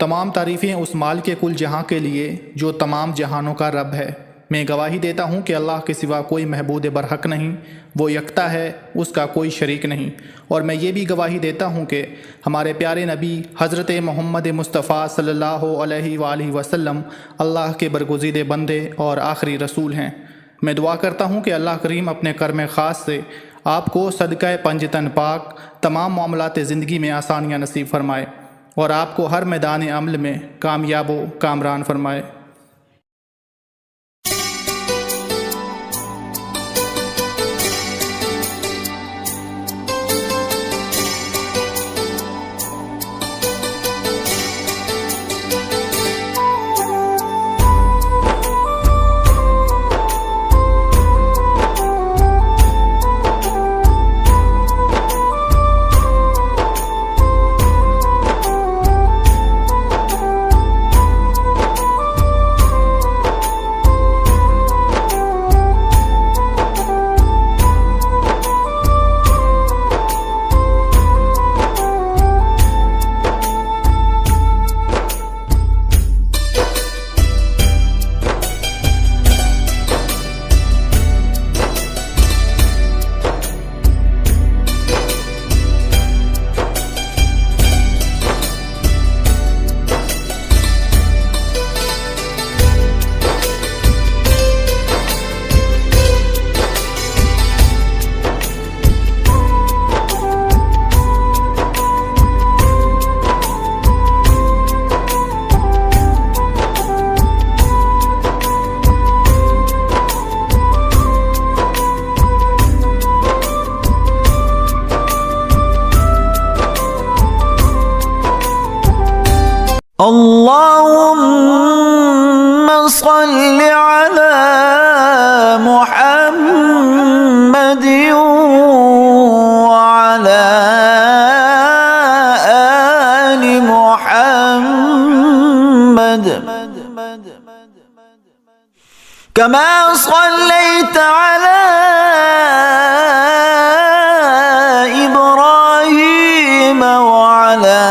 तमाम तारीफ़ें उस माल के कुल जहां के लिए जो तमाम जहानों का रब है। मैं गवाही देता हूँ कि अल्लाह के सिवा कोई महबूद बरहक नहीं, वो यकता है, उसका कोई शरीक नहीं। और मैं ये भी गवाही देता हूँ कि हमारे प्यारे नबी हज़रत मोहम्मद मुस्तफ़ा सल्लल्लाहु अलैहि वसल्लम अल्लाह के बरगुज़ीदे बंदे और आखिरी रसूल हैं। मैं दुआ करता हूँ कि अल्लाह करीम अपने कर्म ख़ास से आपको सदक़ा पंजतन पाक तमाम मामलात ज़िंदगी में आसानियाँ नसीब फरमाए और आपको हर मैदान अमल में कामयाब व कामरान फरमाए। اللهم صل على محمد وعلى آل محمد كما صليت على إبراهيم وعلى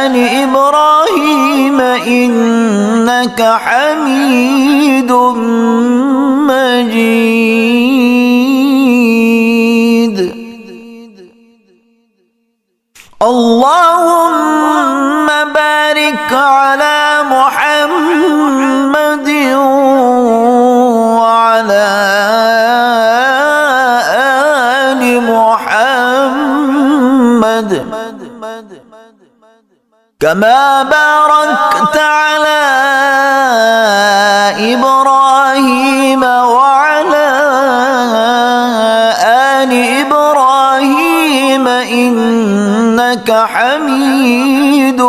آل إبراهيم إنك حميد مجيد. اللهم بارك على محمد وعلى آل محمد كما باركت على إبراهيم وعلى آل إبراهيم إنك حميد